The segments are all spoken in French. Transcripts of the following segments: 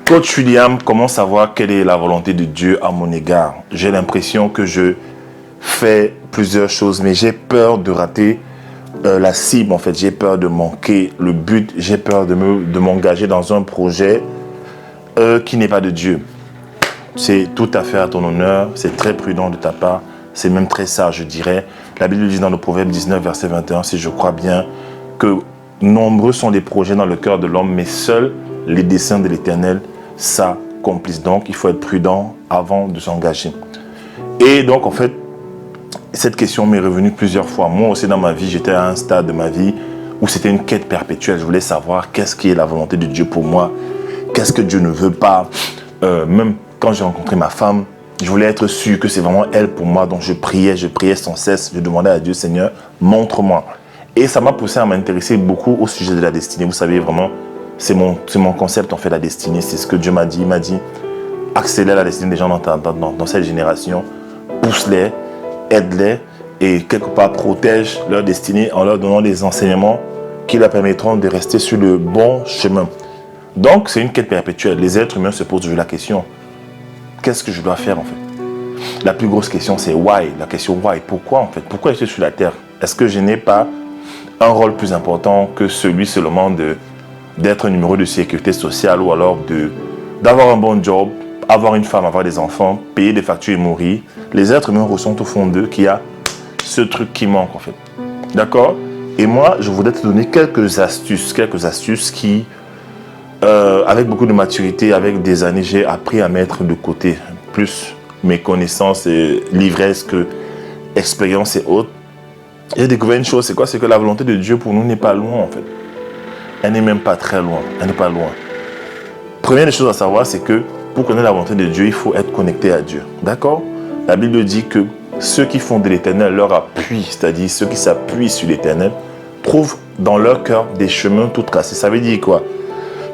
Coach William, comment savoir quelle est la volonté de Dieu à mon égard? J'ai l'impression que je fais plusieurs choses, mais j'ai peur de rater la cible. En fait, j'ai peur de manquer le but. J'ai peur de m'engager dans un projet qui n'est pas de Dieu. C'est tout à fait à ton honneur. C'est très prudent de ta part. C'est même très sage, je dirais. La Bible dit dans le Proverbe 19, verset 21, si je crois bien, que nombreux sont les projets dans le cœur de l'homme, mais seuls les desseins de l'Éternel s'accomplissent. Donc, il faut être prudent avant de s'engager. Et donc, en fait, cette question m'est revenue plusieurs fois. Moi aussi, dans ma vie, j'étais à un stade de ma vie où c'était une quête perpétuelle. Je voulais savoir qu'est-ce qui est la volonté de Dieu pour moi. Qu'est-ce que Dieu ne veut pas. Même quand j'ai rencontré ma femme, je voulais être sûr que c'est vraiment elle pour moi. Donc, je priais sans cesse. Je demandais à Dieu, Seigneur, montre-moi. Et ça m'a poussé à m'intéresser beaucoup au sujet de la destinée. Vous savez, vraiment, c'est mon concept, en fait, la destinée. C'est ce que Dieu m'a dit. Il m'a dit, accélère la destinée des gens dans cette génération. Pousse-les, aide-les et quelque part protège leur destinée en leur donnant des enseignements qui leur permettront de rester sur le bon chemin. Donc, c'est une quête perpétuelle. Les êtres humains se posent toujours la question, qu'est-ce que je dois faire en fait? La plus grosse question, c'est why. La question why. Pourquoi en fait? Pourquoi je suis sur la terre? Est-ce que je n'ai pas un rôle plus important que celui seulement d'être un numéro de sécurité sociale ou alors d'avoir un bon job, avoir une femme, avoir des enfants, payer des factures et mourir? Les êtres humains ressentent au fond d'eux qu'il y a ce truc qui manque en fait. D'accord? Et moi, je voudrais te donner quelques astuces qui, avec beaucoup de maturité, avec des années, j'ai appris à mettre de côté plus mes connaissances et l'ivresse que expérience et autres. J'ai découvert une chose, c'est quoi? C'est que la volonté de Dieu pour nous n'est pas loin en fait. Elle n'est même pas très loin. Elle n'est pas loin. Première des choses à savoir, c'est que pour connaître la volonté de Dieu, il faut être connecté à Dieu. D'accord? La Bible dit que ceux qui font de l'Éternel leur appui, c'est-à-dire ceux qui s'appuient sur l'Éternel, trouvent dans leur cœur des chemins tout tracés. Ça veut dire quoi?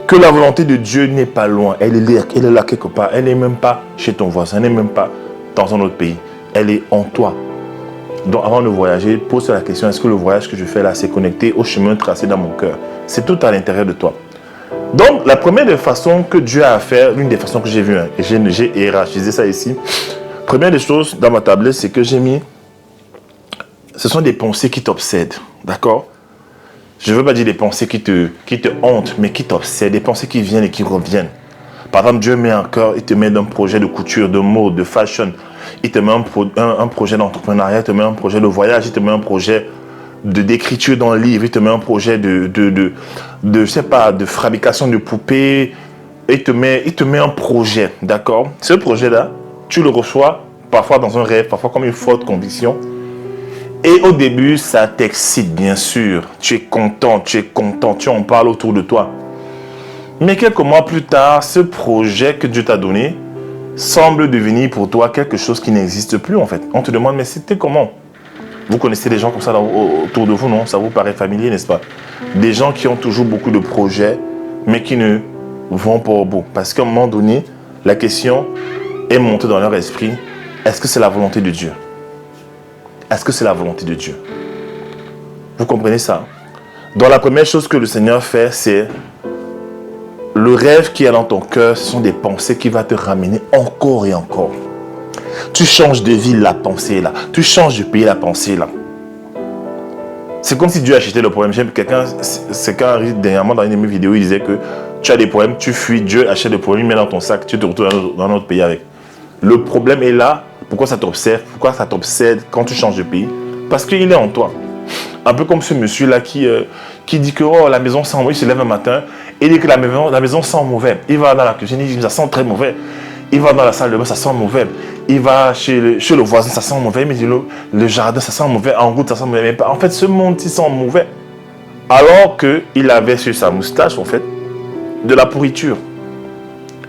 Que la volonté de Dieu n'est pas loin. Elle est là quelque part. Elle n'est même pas chez ton voisin. Elle n'est même pas dans un autre pays. Elle est en toi. Donc avant de voyager, pose-toi la question, est-ce que le voyage que je fais là, c'est connecté au chemin tracé dans mon cœur? C'est tout à l'intérieur de toi. Donc la première des façons que Dieu a à faire, l'une des façons que j'ai vues, et j'ai hiérarchisé ça ici. Première des choses dans ma tablette, c'est que j'ai mis, ce sont des pensées qui t'obsèdent, d'accord? Je ne veux pas dire des pensées qui te hantent, mais qui t'obsèdent, des pensées qui viennent et qui reviennent. Par exemple, Dieu met un cœur, il te met d'un projet de couture, de mode, de fashion. Il te met un projet d'entrepreneuriat, il te met un projet de voyage, il te met un projet d'écriture dans le livre, il te met un projet je sais pas, de fabrication de poupées. Il te met un projet, d'accord? Ce projet-là, tu le reçois parfois dans un rêve, parfois comme une forte conviction. Et au début, ça t'excite, bien sûr. Tu es content, tu en parles autour de toi. Mais quelques mois plus tard, ce projet que Dieu t'a donné semble devenir pour toi quelque chose qui n'existe plus en fait. On te demande, mais c'était comment? Vous connaissez des gens comme ça autour de vous, non? Ça vous paraît familier, n'est-ce pas? Des gens qui ont toujours beaucoup de projets, mais qui ne vont pas au bout. Parce qu'à un moment donné, la question est montée dans leur esprit, est-ce que c'est la volonté de Dieu? Est-ce que c'est la volonté de Dieu? Vous comprenez ça? Donc la première chose que le Seigneur fait, c'est le rêve qui est dans ton cœur, ce sont des pensées qui vont te ramener encore et encore. Tu changes de ville, la pensée est là. Tu changes de pays, la pensée est là. C'est comme si Dieu achetait le problème. J'aime quelqu'un, c'est quand dernièrement dans une de mes vidéos, il disait que tu as des problèmes, tu fuis, Dieu achète le problème, il met dans ton sac, tu te retrouves dans un autre pays avec. Le problème est là. Pourquoi ça t'obsède? Pourquoi ça t'obsède quand tu changes de pays? Parce qu'il est en toi. Un peu comme ce monsieur-là qui dit que oh, la maison sent mauvais. Il se lève un matin et dit que la maison sent mauvais. Il va dans la cuisine, il dit que ça sent très mauvais. Il va dans la salle de bain, ça sent mauvais. Il va chez le voisin, ça sent mauvais. Mais le jardin, ça sent mauvais. En route, ça sent mauvais. Mais en fait, ce monde, il sent mauvais. Alors qu'il avait sur sa moustache, en fait, de la pourriture.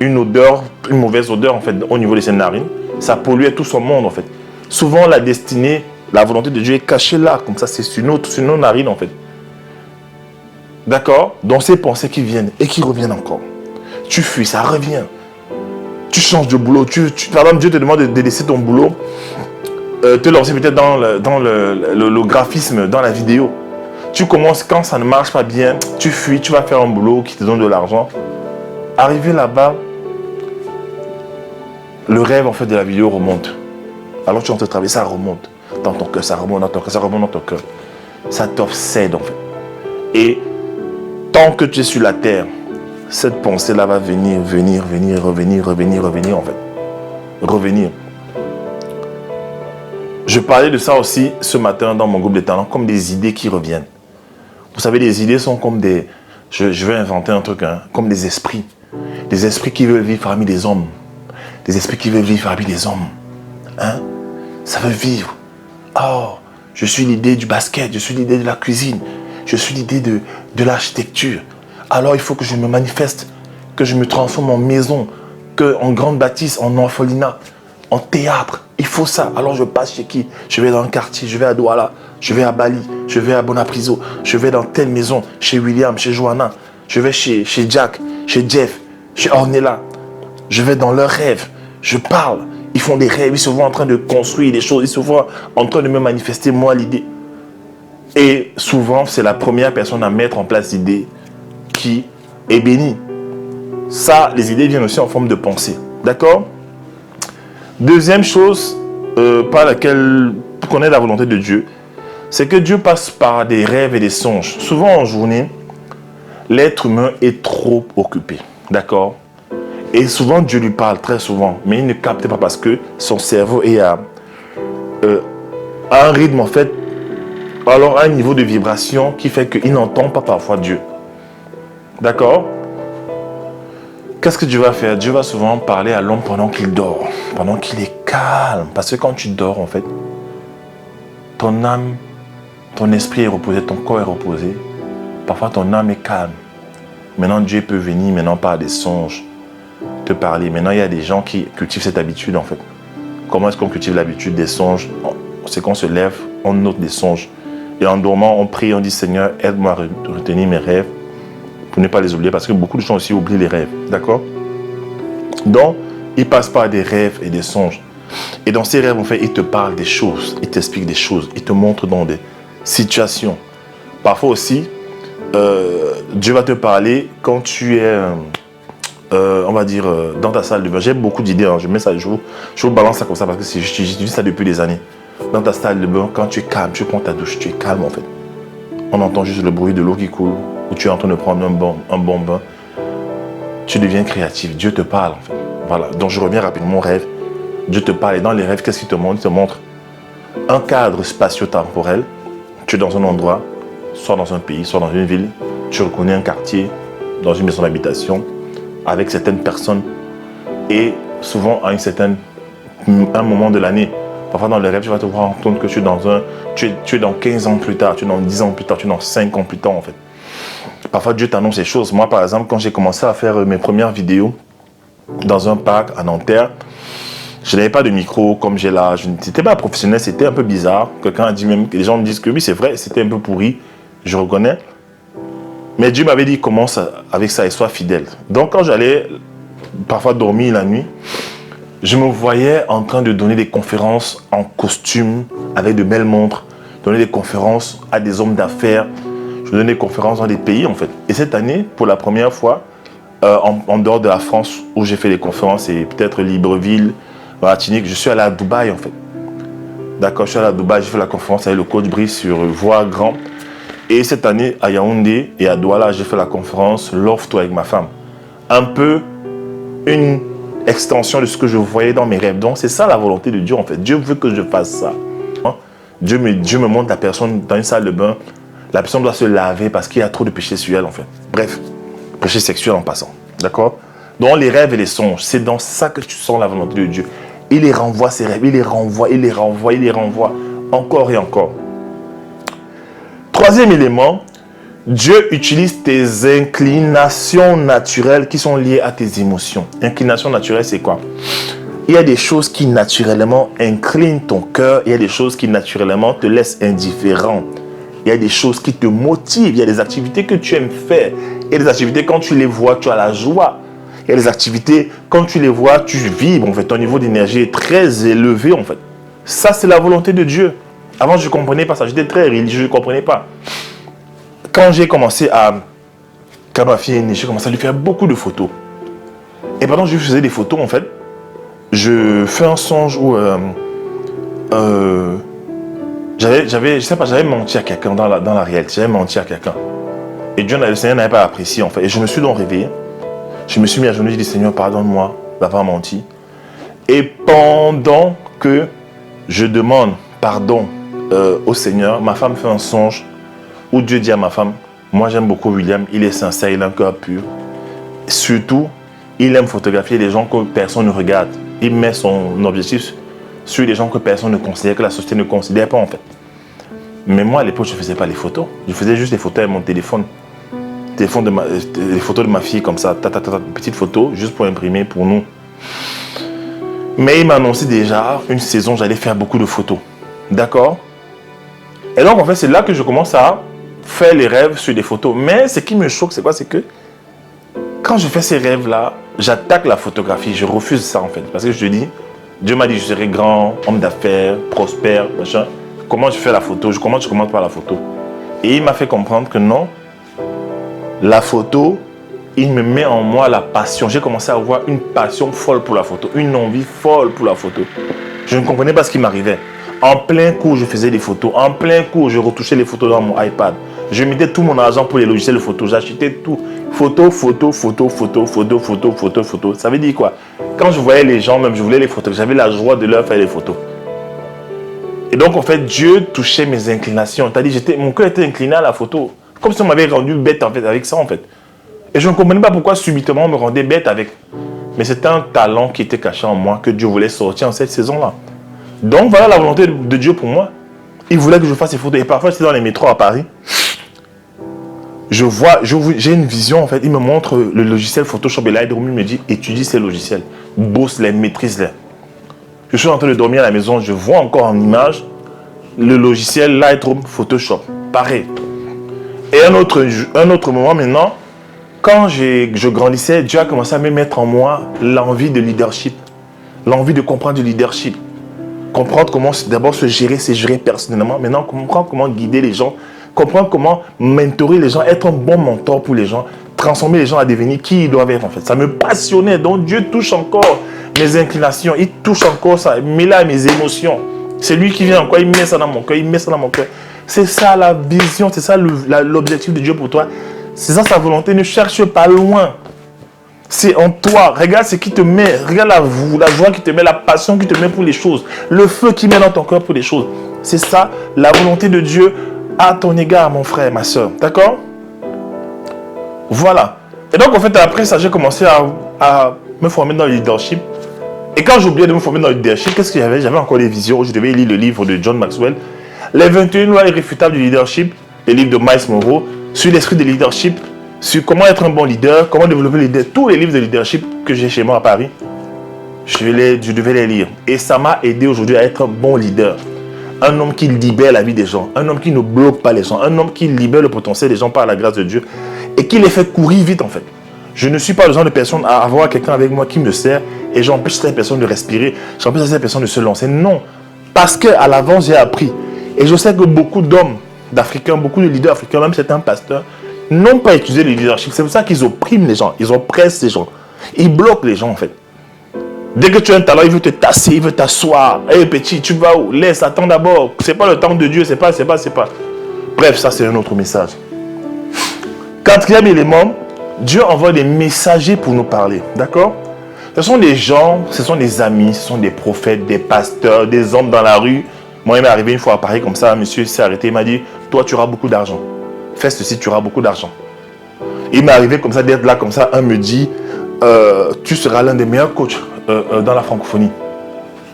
Une odeur, une mauvaise odeur, en fait, au niveau de ses narines. Ça polluait tout son monde, en fait. Souvent, la destinée, la volonté de Dieu est cachée là. Comme ça, c'est sur nos narines, en fait. D'accord? Donc, ces pensées qui viennent et qui reviennent encore. Tu fuis, ça revient. Tu changes de boulot. Par exemple, Dieu te demande de laisser ton boulot, te lancer peut-être dans le graphisme, dans la vidéo. Tu commences, quand ça ne marche pas bien, tu fuis, tu vas faire un boulot qui te donne de l'argent. Arrivé là-bas, le rêve en fait de la vidéo remonte. Alors tu es en train de travailler, ça remonte dans ton cœur, ça remonte dans ton cœur, ça remonte dans ton cœur. Ça t'obsède en fait. Et tant que tu es sur la terre, cette pensée-là va venir en fait. Revenir. Je parlais de ça aussi ce matin dans mon groupe de talents, comme des idées qui reviennent. Vous savez, les idées sont comme des... Je vais inventer un truc, hein, comme des esprits. Des esprits qui veulent vivre parmi des hommes. Des esprits qui veulent vivre parmi des hommes. Hein? Ça veut vivre. Oh, je suis l'idée du basket, je suis l'idée de la cuisine, je suis l'idée de l'architecture. Alors il faut que je me manifeste, que je me transforme en maison, en grande bâtisse, en orphelinat, en théâtre. Il faut ça. Alors je passe chez qui? Je vais dans un quartier, je vais à Douala, je vais à Bali, je vais à Bonapriso, je vais dans telle maison, chez William, chez Johanna, je vais chez Jack, chez Jeff, chez Ornella. Je vais dans leurs rêves, je parle. Ils font des rêves, ils se voient en train de construire des choses, ils se voient en train de me manifester moi l'idée. Et souvent, c'est la première personne à mettre en place l'idée qui est bénie. Ça, les idées viennent aussi en forme de pensée. D'accord? Deuxième chose par laquelle on connaît la volonté de Dieu, c'est que Dieu passe par des rêves et des songes. Souvent en journée, l'être humain est trop occupé. D'accord? Et souvent Dieu lui parle, très souvent, mais il ne capte pas parce que son cerveau est à un rythme en fait, alors à un niveau de vibration qui fait qu'il n'entend pas parfois Dieu. D'accord? Qu'est-ce que Dieu va faire? Dieu va souvent parler à l'homme pendant qu'il dort, pendant qu'il est calme. Parce que quand tu dors, en fait, ton âme, ton esprit est reposé, ton corps est reposé. Parfois, ton âme est calme. Maintenant, Dieu peut venir, maintenant, par des songes, te parler. Maintenant, il y a des gens qui cultivent cette habitude, en fait. Comment est-ce qu'on cultive l'habitude des songes? C'est qu'on se lève, on note des songes. Et en dormant, on prie, on dit, Seigneur, aide-moi à retenir mes rêves, pour ne pas les oublier, parce que beaucoup de gens aussi oublient les rêves, d'accord? Donc, il passe par des rêves et des songes. Et dans ces rêves, en fait, il te parle des choses, il t'explique des choses, il te montre dans des situations. Parfois aussi, Dieu va te parler quand tu es, on va dire, dans ta salle de bain. J'ai beaucoup d'idées, hein. Je mets ça, je vous balance ça comme ça, parce que j'utilise ça depuis des années. Dans ta salle de bain, quand tu es calme, tu prends ta douche, tu es calme, en fait. On entend juste le bruit de l'eau qui coule, où tu es en train de prendre un bon bain, tu deviens créatif. Dieu te parle, en fait. Voilà. Donc, je reviens rapidement au rêve. Dieu te parle. Et dans les rêves, qu'est-ce qu'il te montre? Il te montre un cadre spatio-temporel. Tu es dans un endroit, soit dans un pays, soit dans une ville. Tu reconnais un quartier, dans une maison d'habitation, avec certaines personnes. Et souvent, à un moment de l'année, parfois dans les rêves, tu vas te voir compte que tu es dans 15 ans plus tard, tu es dans 10 ans plus tard, tu es dans 5 ans plus tard, en fait. Parfois, Dieu t'annonce ces choses. Moi, par exemple, quand j'ai commencé à faire mes premières vidéos dans un parc à Nanterre, je n'avais pas de micro comme j'ai là. Je n'étais pas professionnel, c'était un peu bizarre. Quelqu'un a dit même, les gens me disent que oui, c'est vrai, c'était un peu pourri, je reconnais. Mais Dieu m'avait dit, commence avec ça et sois fidèle. Donc, quand j'allais parfois dormir la nuit, je me voyais en train de donner des conférences en costume, avec de belles montres, donner des conférences à des hommes d'affaires. Je donnais des conférences dans des pays, en fait. Et cette année, pour la première fois, en dehors de la France, où j'ai fait des conférences, et peut-être Libreville, Martinique, je suis allé à Dubaï, en fait. D'accord, je suis allé à Dubaï, j'ai fait la conférence avec le coach Brice sur Voir Grand. Et cette année, à Yaoundé et à Douala, j'ai fait la conférence Love-toi avec ma femme. Un peu une extension de ce que je voyais dans mes rêves. Donc, c'est ça la volonté de Dieu, en fait. Dieu veut que je fasse ça. Dieu me montre la personne dans une salle de bain. La personne doit se laver parce qu'il y a trop de péché sur elle, en fait. Bref, péché sexuel en passant. D'accord? Donc, les rêves et les songes, c'est dans ça que tu sens la volonté de Dieu. Il les renvoie, ces rêves. Il les renvoie, il les renvoie, il les renvoie. Encore et encore. Troisième élément, Dieu utilise tes inclinations naturelles qui sont liées à tes émotions. Inclination naturelle, c'est quoi? Il y a des choses qui naturellement inclinent ton cœur. Il y a des choses qui naturellement te laissent indifférent. Il y a des choses qui te motivent. Il y a des activités que tu aimes faire. Il y a des activités, quand tu les vois, tu as la joie. Il y a des activités, quand tu les vois, tu vibres. En fait, ton niveau d'énergie est très élevé, en fait. Ça, c'est la volonté de Dieu. Avant, je ne comprenais pas ça. J'étais très religieux, je ne comprenais pas. Quand j'ai commencé à... Quand ma fille est née, j'ai commencé à lui faire beaucoup de photos. Et pendant que je faisais des photos, en fait, je fais un songe où je sais pas, j'avais menti à quelqu'un dans la réalité, j'avais menti à quelqu'un. Et Dieu, le Seigneur n'avait pas apprécié, en fait. Et je me suis donc réveillé. Je me suis mis à genoux, j'ai dit, Seigneur, pardonne-moi d'avoir menti. Et pendant que je demande pardon au Seigneur, ma femme fait un songe où Dieu dit à ma femme, moi j'aime beaucoup William, il est sincère, il a un cœur pur. Surtout, il aime photographier les gens que personne ne regarde. Il met son objectif sur les gens que personne ne considère, que la société ne considère pas en fait. Mais moi à l'époque, je ne faisais pas les photos. Je faisais juste les photos avec mon téléphone. Les photos de ma fille comme ça, petite photo, juste pour imprimer pour nous. Mais il m'a annoncé déjà une saison, j'allais faire beaucoup de photos. D'accord? Et donc en fait, c'est là que je commence à faire les rêves sur des photos. Mais ce qui me choque, c'est quoi? C'est que quand je fais ces rêves-là, j'attaque la photographie. Je refuse ça en fait. Parce que je dis, Dieu m'a dit, je serai grand, homme d'affaires, prospère, machin. Comment je fais la photo? Je commence par la photo. Et il m'a fait comprendre que non, la photo, il me met en moi la passion. J'ai commencé à avoir une passion folle pour la photo, une envie folle pour la photo. Je ne comprenais pas ce qui m'arrivait. En plein cours, je faisais des photos. En plein cours, je retouchais les photos dans mon iPad. Je mettais tout mon argent pour les logiciels de photo. J'achetais tout. Photo. Ça veut dire quoi? Quand je voyais les gens, même je voulais les photos, j'avais la joie de leur faire les photos. Et donc, en fait, Dieu touchait mes inclinations. C'est-à-dire, mon cœur était incliné à la photo. Comme si on m'avait rendu bête en fait, avec ça, en fait. Et je ne comprenais pas pourquoi subitement on me rendait bête avec. Mais c'était un talent qui était caché en moi, que Dieu voulait sortir en cette saison-là. Donc, voilà la volonté de Dieu pour moi. Il voulait que je fasse ces photos. Et parfois, j'étais dans les métros à Paris. J'ai une vision, en fait. Il me montre le logiciel Photoshop et Lightroom. Il me dit, étudie ces logiciels. Bosse-les, maîtrise-les. Je suis en train de dormir à la maison. Je vois encore en image le logiciel Lightroom, Photoshop. Pareil. Et un autre moment maintenant, quand je grandissais, Dieu a commencé à me mettre en moi l'envie de leadership. L'envie de comprendre du leadership. Comprendre comment d'abord se gérer personnellement. Maintenant, comprendre comment guider les gens. Comprendre comment mentorer les gens, être un bon mentor pour les gens, transformer les gens à devenir qui ils doivent être en fait. Ça me passionnait. Donc Dieu touche encore mes inclinations. Il touche encore ça. Il met là mes émotions. C'est lui qui vient encore. Il met ça dans mon cœur. Il met ça dans mon cœur. C'est ça la vision. C'est ça l'objectif de Dieu pour toi. C'est ça sa volonté. Ne cherche pas loin. C'est en toi. Regarde ce qui te met. Regarde la joie qui te met, la passion qui te met pour les choses. Le feu qui met dans ton cœur pour les choses. C'est ça la volonté de Dieu à ton égard, mon frère, ma soeur. D'accord? Voilà. Et donc, en fait, après ça, j'ai commencé à me former dans le leadership. Et quand j'ai oublié de me former dans le leadership, qu'est-ce que j'avais? J'avais encore des visions où je devais lire le livre de John Maxwell, Les 21 lois irréfutables du leadership, le livre de Miles Monroe, sur l'esprit de leadership, sur comment être un bon leader, comment développer le leader. Tous les livres de leadership que j'ai chez moi à Paris, je devais les lire. Et ça m'a aidé aujourd'hui à être un bon leader. Un homme qui libère la vie des gens. Un homme qui ne bloque pas les gens. Un homme qui libère le potentiel des gens par la grâce de Dieu. Et qui les fait courir vite en fait. Je ne suis pas le genre de personne à avoir quelqu'un avec moi qui me sert et j'empêche cette personne de respirer. J'empêche cette personne de se lancer. Non. Parce qu'à l'avance, j'ai appris. Et je sais que beaucoup d'hommes d'Africains, beaucoup de leaders africains, même certains pasteurs, n'ont pas utilisé le leadership. C'est pour ça qu'ils oppriment les gens. Ils oppressent les gens. Ils bloquent les gens en fait. Dès que tu as un talent, il veut te tasser, il veut t'asseoir. Hé petit, tu vas où? Laisse, attends d'abord. C'est pas le temps de Dieu, c'est pas. Bref, ça c'est un autre message. Quatrième élément, Dieu envoie des messagers pour nous parler. D'accord? Ce sont des gens, ce sont des amis, ce sont des prophètes, des pasteurs, des hommes dans la rue. Moi, il m'est arrivé une fois à Paris comme ça, un monsieur s'est arrêté, il m'a dit, toi tu auras beaucoup d'argent. Fais ceci, tu auras beaucoup d'argent. Il m'est arrivé comme ça, d'être là comme ça, un me dit, tu seras l'un des meilleurs coachs dans la francophonie.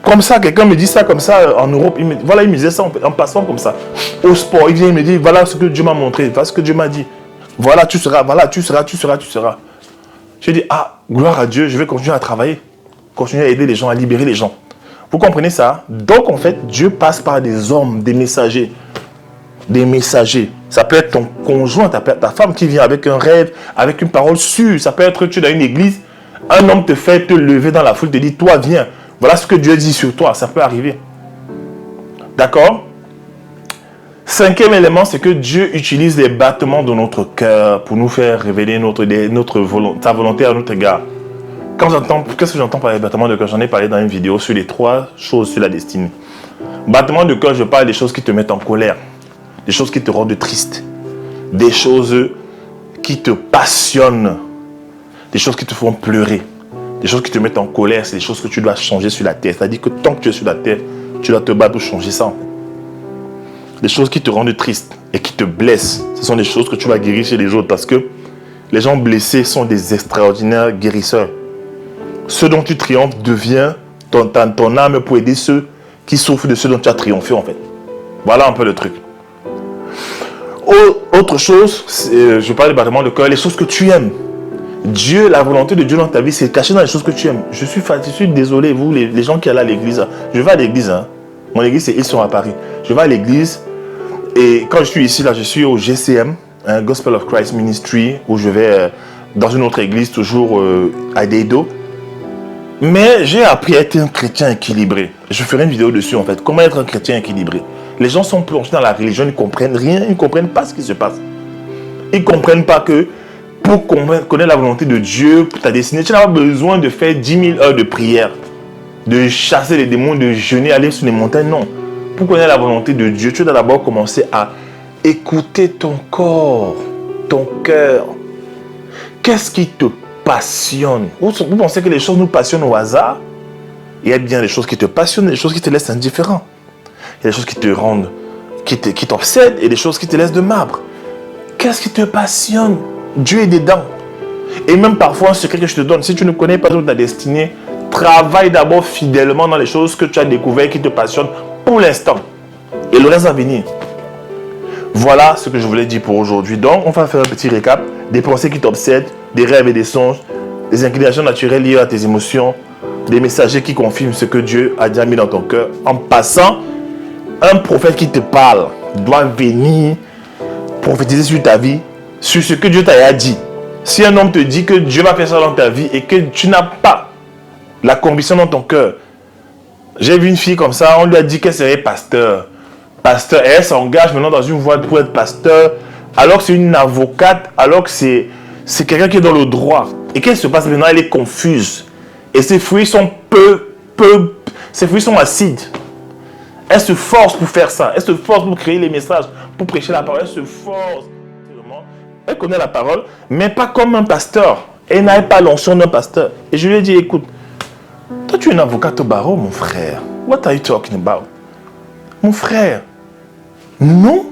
Comme ça, quelqu'un me dit ça comme ça en Europe. Il me disait ça en passant comme ça. Au sport, il vient, il me dit, voilà ce que Dieu m'a montré, voilà ce que Dieu m'a dit. Voilà, tu seras. J'ai dit, ah, gloire à Dieu, je vais continuer à travailler. Continuer à aider les gens, à libérer les gens. Vous comprenez ça? Donc, en fait, Dieu passe par des hommes, des messagers. Des messagers. Ça peut être ton conjoint, ta femme qui vient avec un rêve, avec une parole sûre. Ça peut être tu es dans une église, un homme te fait te lever dans la foule, te dit, toi viens. Voilà ce que Dieu dit sur toi. Ça peut arriver. D'accord? Cinquième élément, c'est que Dieu utilise les battements de notre cœur pour nous faire révéler sa volonté à notre égard. qu'est-ce que j'entends par les battements de cœur? J'en ai parlé dans une vidéo sur les 3 choses sur la destinée. Battement de cœur, je parle des choses qui te mettent en colère, des choses qui te rendent triste, des choses qui te passionnent, des choses qui te font pleurer, des choses qui te mettent en colère. C'est des choses que tu dois changer sur la terre. C'est-à-dire que tant que tu es sur la terre, tu dois te battre pour changer ça. Des choses qui te rendent triste et qui te blessent, ce sont des choses que tu vas guérir chez les autres, parce que les gens blessés sont des extraordinaires guérisseurs. Ce dont tu triomphes devient ton âme pour aider ceux qui souffrent de ce dont tu as triomphé en fait. Voilà un peu le truc. Autre chose, je parle des battements de cœur, les choses que tu aimes. Dieu, la volonté de Dieu dans ta vie, c'est caché dans les choses que tu aimes. Je suis désolé, vous les gens qui allent à l'église. Je vais à l'église. Hein. Mon église, ils sont à Paris. Je vais à l'église et quand je suis ici, là, je suis au GCM, un Gospel of Christ Ministry, où je vais dans une autre église, toujours à Deido. Mais j'ai appris à être un chrétien équilibré. Je ferai une vidéo dessus en fait. Comment être un chrétien équilibré. Les gens sont plongés dans la religion, ils ne comprennent rien, ils ne comprennent pas ce qui se passe. Ils ne comprennent pas que pour connaître la volonté de Dieu, pour ta destinée, tu n'as pas besoin de faire 10 000 heures de prière, de chasser les démons, de jeûner, aller sur les montagnes. Non. Pour connaître la volonté de Dieu, tu dois d'abord commencer à écouter ton corps, ton cœur. Qu'est-ce qui te passionne? Vous pensez que les choses nous passionnent au hasard? Il y a bien des choses qui te passionnent et des choses qui te laissent indifférent. Il y a des choses qui te rendent, qui t'obsèdent et des choses qui te laissent de marbre. Qu'est-ce qui te passionne? Dieu est dedans. Et même parfois, un secret que je te donne, si tu ne connais pas ta destinée, travaille d'abord fidèlement dans les choses que tu as découvertes qui te passionnent pour l'instant. Et le reste à venir. Voilà ce que je voulais dire pour aujourd'hui. Donc, on va faire un petit récap des pensées qui t'obsèdent, des rêves et des songes, des inclinations naturelles liées à tes émotions, des messagers qui confirment ce que Dieu a déjà mis dans ton cœur. En passant, un prophète qui te parle doit venir prophétiser sur ta vie, sur ce que Dieu t'a dit. Si un homme te dit que Dieu va faire ça dans ta vie et que tu n'as pas la conviction dans ton cœur. J'ai vu une fille comme ça, on lui a dit qu'elle serait pasteur. Pasteur, et elle s'engage maintenant dans une voie pour être pasteur, alors que c'est une avocate, alors que c'est quelqu'un qui est dans le droit. Et qu'est-ce qui se passe maintenant? Elle est confuse. Et ses fruits sont ses fruits sont acides. Elle se force pour faire ça. Elle se force pour créer les messages, pour prêcher la parole. Elle se force. Elle connaît la parole, mais pas comme un pasteur. Elle n'a pas l'onction d'un pasteur. Et je lui ai dit, écoute, toi tu es un avocat au barreau, mon frère. What are you talking about? Mon frère, non,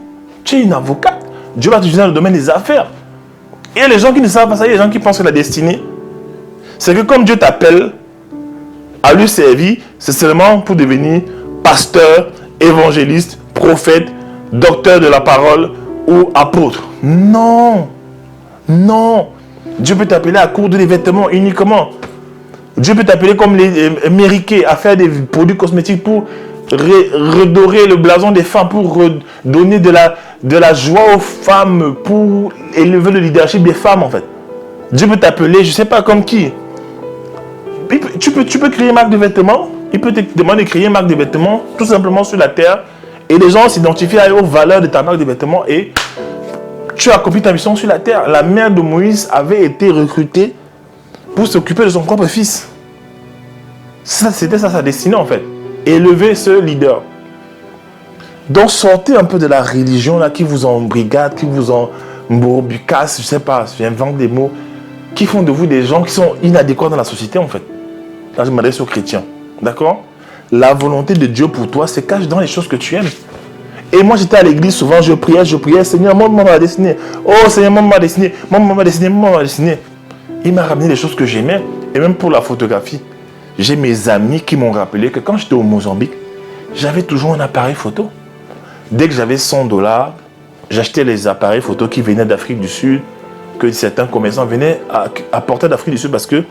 tu es une avocate. Dieu va te utiliser dans le domaine des affaires. Et les gens qui ne savent pas ça, il y a des gens qui pensent que la destinée, c'est que comme Dieu t'appelle à lui servir, c'est seulement pour devenir pasteur, évangéliste, prophète, docteur de la parole ou apôtre. Non, non. Dieu peut t'appeler à coudre des vêtements uniquement. Dieu peut t'appeler comme les mériqués à faire des produits cosmétiques pour redorer le blason des femmes, pour redonner de la joie aux femmes, pour élever le leadership des femmes en fait. Dieu peut t'appeler, je ne sais pas comme qui. Tu peux créer une marque de vêtements. Il peut te demander de créer une marque de vêtements tout simplement sur la terre. Et les gens s'identifient aux valeurs de ta marque de vêtements et tu as accompli ta mission sur la terre. La mère de Moïse avait été recrutée pour s'occuper de son propre fils. C'était ça sa destinée en fait. Élever ce leader. Donc sortez un peu de la religion là qui vous embrigade, qui vous embourbicasse, je sais pas, j'invente des mots, qui font de vous des gens qui sont inadéquats dans la société en fait. Là je m'adresse aux chrétiens. D'accord? La volonté de Dieu pour toi se cache dans les choses que tu aimes. Et moi j'étais à l'église souvent, je priais, Seigneur, montre-moi ma destinée. Oh Seigneur, montre-moi ma destinée, montre-moi ma destinée, montre-moi ma destinée. Il m'a ramené les choses que j'aimais. Et même pour la photographie, j'ai mes amis qui m'ont rappelé que quand j'étais au Mozambique, j'avais toujours un appareil photo. Dès que j'avais 100 $, j'achetais les appareils photo qui venaient d'Afrique du Sud, que certains commerçants venaient apporter d'Afrique du Sud parce que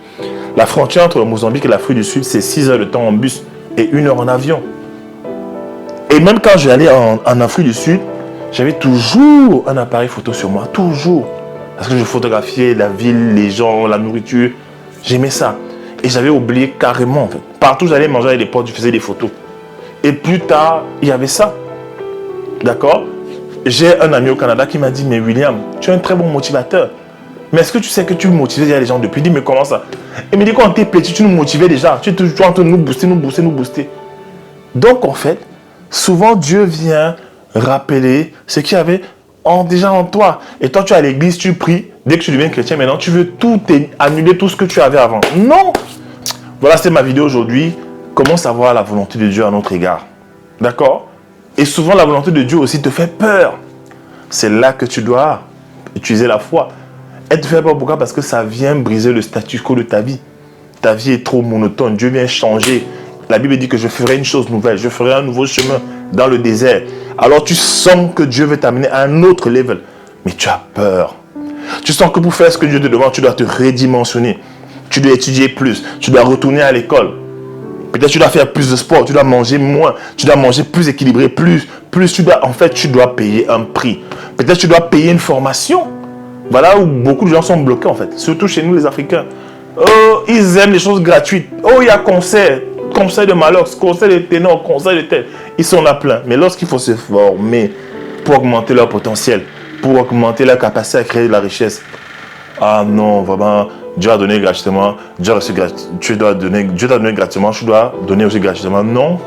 la frontière entre le Mozambique et l'Afrique du Sud, c'est 6 heures de temps en bus et 1 heure en avion. Et même quand j'allais en Afrique du Sud, j'avais toujours un appareil photo sur moi, toujours. Parce que je photographiais la ville, les gens, la nourriture. J'aimais ça. Et j'avais oublié carrément en fait. Partout où j'allais manger avec des potes, je faisais des photos. Et plus tard, il y avait ça. D'accord? J'ai un ami au Canada qui m'a dit, mais William, tu es un très bon motivateur. Mais est-ce que tu sais que tu motivais déjà les gens depuis? Dis, mais comment ça? Il me dit, quand tu es petit, tu nous motivais déjà. Tu es toujours en train de nous booster. Donc, en fait, souvent, Dieu vient rappeler ce qu'il y avait déjà en toi. Et toi, tu es à l'église, tu pries. Dès que tu deviens chrétien, maintenant, tu veux annuler tout ce que tu avais avant. Non! Voilà, c'était ma vidéo aujourd'hui. Comment savoir la volonté de Dieu à notre égard? D'accord? Et souvent, la volonté de Dieu aussi te fait peur. C'est là que tu dois utiliser la foi. Elle te fait peur, pourquoi? Parce que ça vient briser le statu quo de ta vie. Ta vie est trop monotone. Dieu vient changer. La Bible dit que je ferai une chose nouvelle. Je ferai un nouveau chemin dans le désert. Alors tu sens que Dieu veut t'amener à un autre level. Mais tu as peur. Tu sens que pour faire ce que Dieu te demande, tu dois te redimensionner. Tu dois étudier plus. Tu dois retourner à l'école. Peut-être tu dois faire plus de sport. Tu dois manger moins. Tu dois manger plus équilibré. Plus tu dois payer un prix. Peut-être tu dois payer une formation. Voilà où beaucoup de gens sont bloqués en fait. Surtout chez nous les Africains. Oh, ils aiment les choses gratuites. Oh, il y a concert de Malox, concert de ténor, concert de tel. Ils sont là plein. Mais lorsqu'il faut se former pour augmenter leur potentiel, pour augmenter leur capacité à créer de la richesse. Ah non, vraiment, Dieu a donné gratuitement. Dieu t'a donné gratuitement, tu dois donner aussi gratuitement. Non,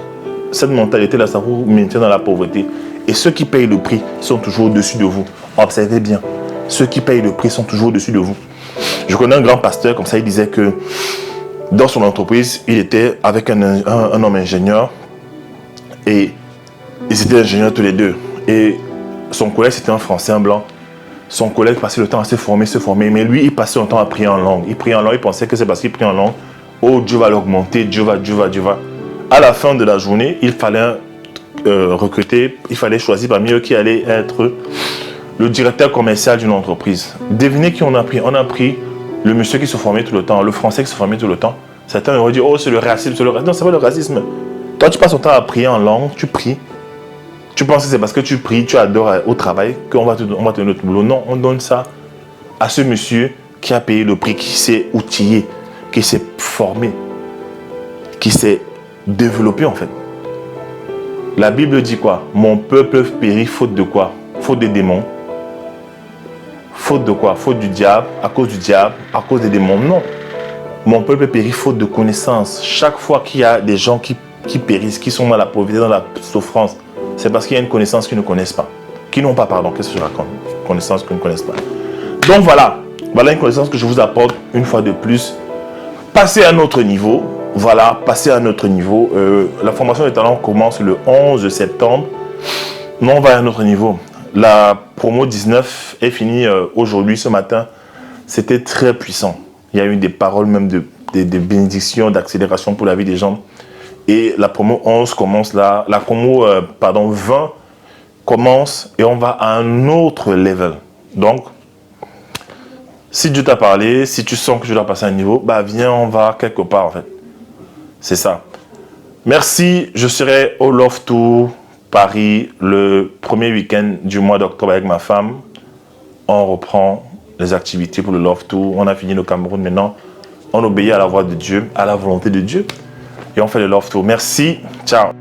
cette mentalité-là, ça vous maintient dans la pauvreté. Et ceux qui payent le prix sont toujours au-dessus de vous. Observez bien. Ceux qui payent le prix sont toujours au-dessus de vous. Je connais un grand pasteur, comme ça, il disait que dans son entreprise, il était avec un homme ingénieur et ils étaient ingénieurs tous les deux. Et son collègue, c'était un Français, un blanc. Son collègue passait le temps à se former, mais lui, il passait le temps à prier en langue. Il priait en langue, il pensait que c'est parce qu'il priait en langue. Oh, Dieu va l'augmenter, Dieu va. À la fin de la journée, il fallait recruter, il fallait choisir parmi eux qui allait être le directeur commercial d'une entreprise. Devinez qui on a pris? On a pris le monsieur qui se formait tout le temps, le français qui se formait tout le temps. Certains auraient dit, oh, c'est le racisme, Non, c'est pas le racisme. Toi, tu passes ton temps à prier en langue, tu pries. Tu penses que c'est parce que tu pries, tu adores au travail qu'on va te donner notre boulot. Non, on donne ça à ce monsieur qui a payé le prix, qui s'est outillé, qui s'est formé, qui s'est développé en fait. La Bible dit quoi? Mon peuple périt faute de quoi? Faute des démons. Faute de quoi? Faute du diable, à cause des démons. Non. Mon peuple périt faute de connaissance. Chaque fois qu'il y a des gens qui périssent, qui sont dans la pauvreté, dans la souffrance, c'est parce qu'il y a une connaissance qu'ils ne connaissent pas. Qui n'ont pas, pardon. Qu'est-ce que je raconte? Connaissance qu'ils ne connaissent pas. Donc voilà. Voilà une connaissance que je vous apporte une fois de plus. Passez à un autre niveau. Voilà, passez à un autre niveau. La formation des talents commence le 11 septembre. Non, on va à un autre niveau. La promo 19 est finie aujourd'hui, ce matin. C'était très puissant. Il y a eu des paroles, même des bénédictions, d'accélération pour la vie des gens. Et la promo 11 commence là. La promo 20 commence et on va à un autre level. Donc, si Dieu t'a parlé, si tu sens que je dois passer à un niveau, bah viens, on va quelque part en fait. C'est ça. Merci. Je serai au Love Tour Paris le premier week-end du mois d'octobre avec ma femme. On reprend les activités pour le Love Tour. On a fini le Cameroun maintenant. On obéit à la voix de Dieu, à la volonté de Dieu. Et on fait le Love Tour. Merci. Ciao.